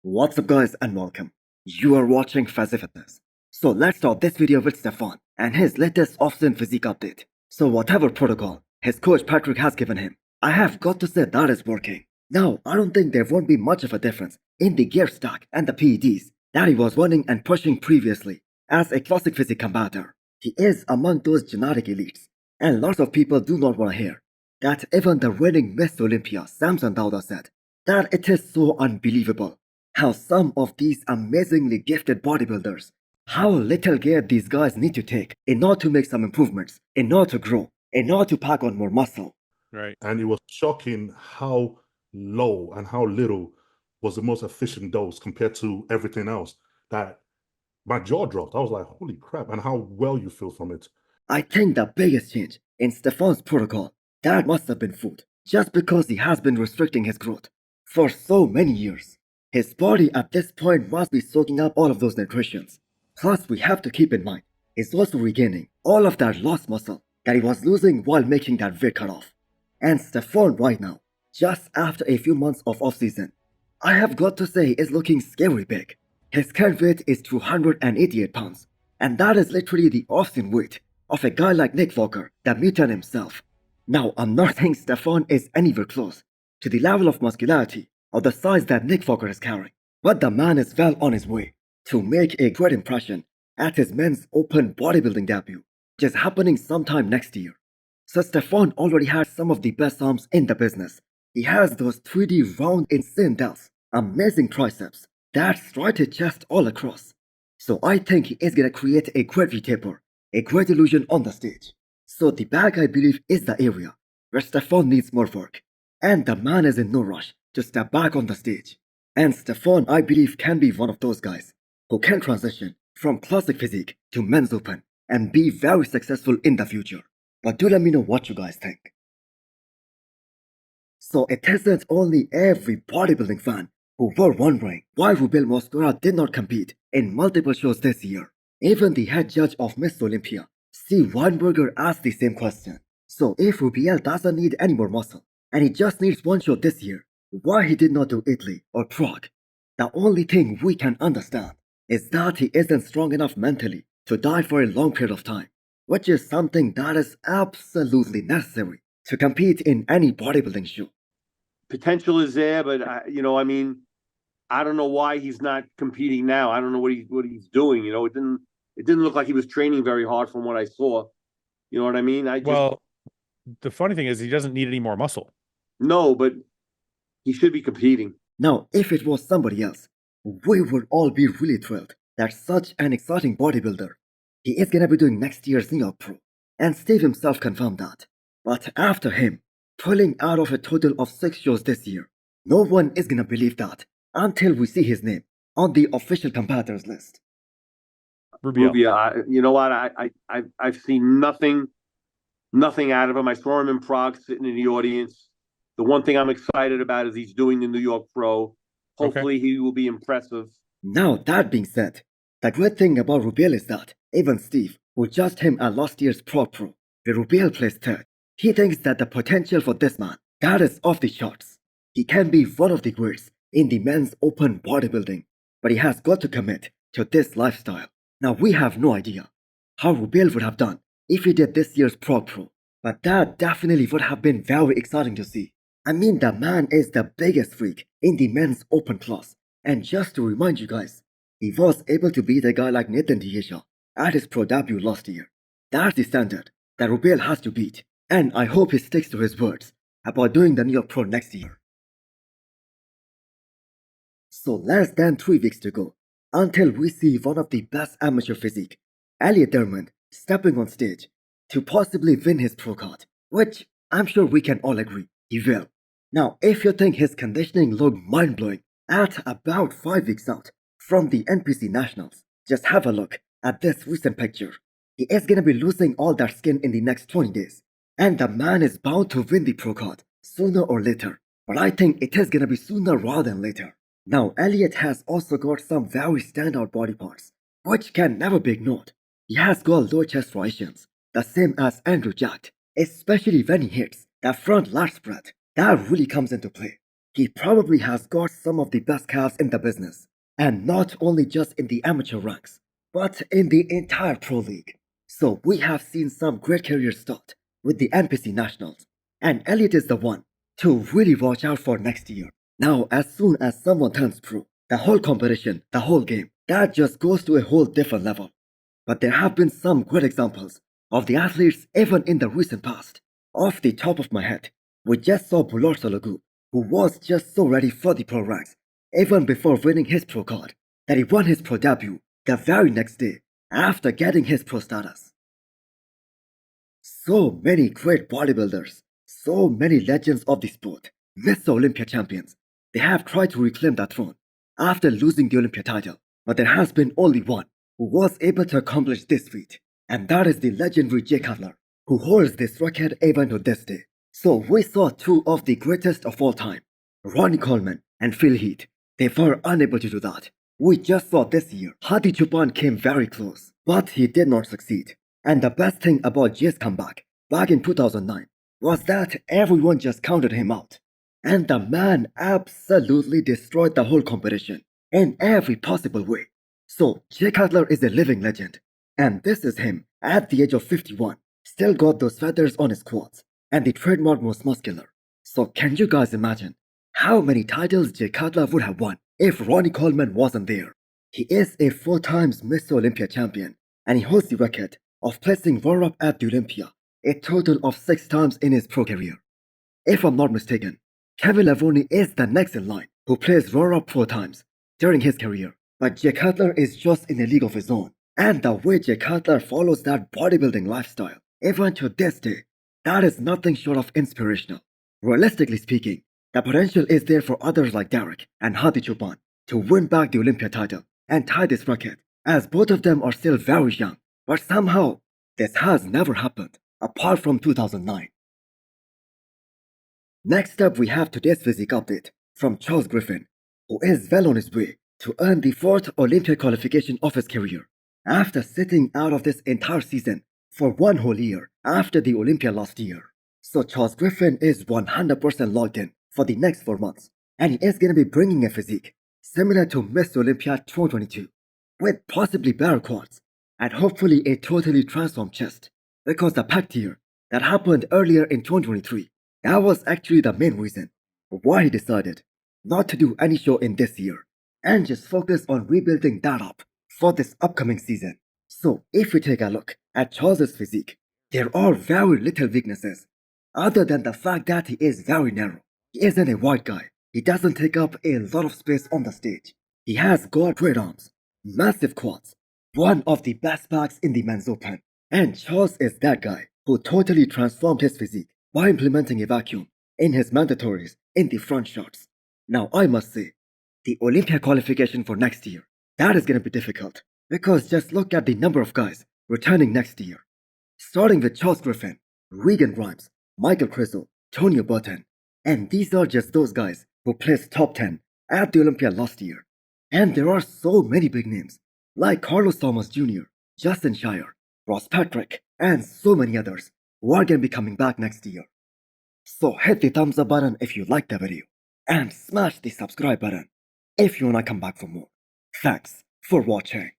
What's up guys and welcome. You are watching Fazi Fitness. So let's start this video with Stephane and his latest off-season physique update. So whatever protocol his coach Patrick has given him, I have got to say that is working. Now I don't think there won't be much of a difference in the gear stack and the PEDs that he was running and pushing previously as a classic physique combater. He is among those genetic elites, and lots of people do not want to hear that even the reigning Miss Olympia Samson Dauda said that it is so unbelievable how some of these amazingly gifted bodybuilders, how little care these guys need to take in order to make some improvements, in order to grow, in order to pack on more muscle. Right. And it was shocking how low and how little was the most efficient dose compared to everything else, that my jaw dropped. I was like, holy crap, and how well you feel from it. I think the biggest change in Stephane's protocol, that must have been food, just because he has been restricting his growth for so many years. His body at this point must be soaking up all of those nutrients. Plus, we have to keep in mind, he's also regaining all of that lost muscle that he was losing while making that weight cutoff. And Stephane right now, just after a few months of off-season, I have got to say is looking scary big. His current weight is 288 pounds, and that is literally the off-season weight of a guy like Nick Walker, the mutant himself. Now, I'm not saying Stephane is anywhere close to the level of muscularity or the size that Nick Walker is carrying, but the man is well on his way to make a great impression at his men's open bodybuilding debut, which is happening sometime next year. So Stephane already has some of the best arms in the business. He has those 3D round insane delts, amazing triceps, that striated chest all across. So I think he is gonna create a great V-taper, a great illusion on the stage. So the back, I believe, is the area where Stephane needs more work, and the man is in no rush to step back on the stage. And Stephane, I believe, can be one of those guys who can transition from classic physique to men's open and be very successful in the future. But do let me know what you guys think. So it isn't only every bodybuilding fan who were wondering why Rubiel Mosquera did not compete in multiple shows this year. Even the head judge of Miss Olympia, Steve Weinberger, asked the same question. So if Rubiel doesn't need any more muscle and he just needs one show this year, why he did not do Italy or Prague? The only thing we can understand is that he isn't strong enough mentally to diet for a long period of time, which is something that is absolutely necessary to compete in any bodybuilding show. Potential is there, but I don't know why he's not competing now. I don't know what he's doing. It didn't look like he was training very hard from what I saw. You know what I mean? Well, the funny thing is he doesn't need any more muscle. No, but he should be competing. Now, if it was somebody else, we would all be really thrilled that such an exciting bodybuilder, he is gonna be doing next year's New York Pro, and Steve himself confirmed that. But after him pulling out of a total of 6 shows this year, no one is gonna believe that until we see his name on the official competitors list. Rubiel. You know what? I've seen nothing out of him. I saw him in Prague sitting in the audience. The one thing I'm excited about is he's doing the New York Pro. Hopefully he will be impressive. Now that being said, the great thing about Rubiel is that even Steve, who judged him at last year's Pro, where Rubiel placed third, he thinks that the potential for this man, that is off the charts. He can be one of the greats in the men's open bodybuilding, but he has got to commit to this lifestyle. Now we have no idea how Rubiel would have done if he did this year's Pro, but that definitely would have been very exciting to see. I mean, the man is the biggest freak in the men's open class, and just to remind you guys, he was able to beat a guy like Nathan Diasha at his pro debut last year. That's the standard that Rubiel has to beat, and I hope he sticks to his words about doing the New York Pro next year. So less than 3 weeks to go until we see one of the best amateur physique, Elliot Dermond, stepping on stage to possibly win his pro card, which I'm sure we can all agree he will. Now, if you think his conditioning looked mind-blowing at about 5 weeks out from the NPC Nationals, just have a look at this recent picture. He is gonna be losing all that skin in the next 20 days, and the man is bound to win the pro card sooner or later, but I think it is gonna be sooner rather than later. Now, Elliot has also got some very standout body parts, which can never be ignored. He has got low chest striations, the same as Andrew Jacked, especially when he hits that front lat spread. That really comes into play. he probably has got some of the best calves in the business. And not only just in the amateur ranks, but in the entire pro league. So we have seen some great careers start with the NPC Nationals. And Elliot is the one to really watch out for next year. Now, as soon as someone turns pro, the whole competition, the whole game, that just goes to a whole different level. But there have been some great examples of the athletes even in the recent past. Off the top of my head, we just saw Bulor Sologu, who was just so ready for the pro ranks, even before winning his pro card, that he won his pro debut the very next day after getting his pro status. So many great bodybuilders, so many legends of the sport, Mr. Olympia champions, they have tried to reclaim that throne after losing the Olympia title, but there has been only one who was able to accomplish this feat, and that is the legendary Jay Cutler, who holds this record even to this day. So we saw two of the greatest of all time, Ronnie Coleman and Phil Heath. They were unable to do that. We just saw this year, Hadi Choopan came very close, but he did not succeed. And the best thing about Jay's comeback back in 2009 was that everyone just counted him out. And the man absolutely destroyed the whole competition in every possible way. So Jay Cutler is a living legend. And this is him at the age of 51. Still got those feathers on his quads and the trademark most muscular. So can you guys imagine how many titles Jay Cutler would have won if Ronnie Coleman wasn't there? He is a 4 times Mr. Olympia champion and he holds the record of placing runner-up at the Olympia a total of 6 times in his pro career. If I'm not mistaken, Kevin Lavroni is the next in line who plays runner-up 4 times during his career. But Jay Cutler is just in a league of his own. And the way Jay Cutler follows that bodybuilding lifestyle, even to this day, that is nothing short of inspirational. Realistically speaking, the potential is there for others like Derek and Hadi Choopan to win back the Olympia title and tie this record, as both of them are still very young. But somehow, this has never happened, apart from 2009. Next up, we have today's physique update from Charles Griffin, who is well on his way to earn the 4th Olympia qualification of his career, after sitting out of this entire season for 1 whole year after the Olympia last year. So Charles Griffin is 100% locked in for the next 4 months, and he is going to be bringing a physique similar to Mr. Olympia 2022, with possibly better quads and hopefully a totally transformed chest, because the packed year that happened earlier in 2023, that was actually the main reason why he decided not to do any show in this year and just focus on rebuilding that up for this upcoming season. So if we take a look at Charles's physique, there are very little weaknesses other than the fact that he is very narrow. He isn't a wide guy. He doesn't take up a lot of space on the stage. He has got great arms, massive quads, one of the best backs in the men's open. And Charles is that guy who totally transformed his physique by implementing a vacuum in his mandatories in the front shots. Now I must say, the Olympia qualification for next year, that is going to be difficult, because just look at the number of guys returning next year. Starting with Charles Griffin, Regan Grimes, Michael Crizzle, Tonio Burton, and these are just those guys who placed top 10 at the Olympia last year. And there are so many big names, like Carlos Thomas Jr., Justin Shire, Ross Patrick, and so many others who are going to be coming back next year. So hit the thumbs up button if you liked the video, and smash the subscribe button if you want to come back for more. Thanks for watching.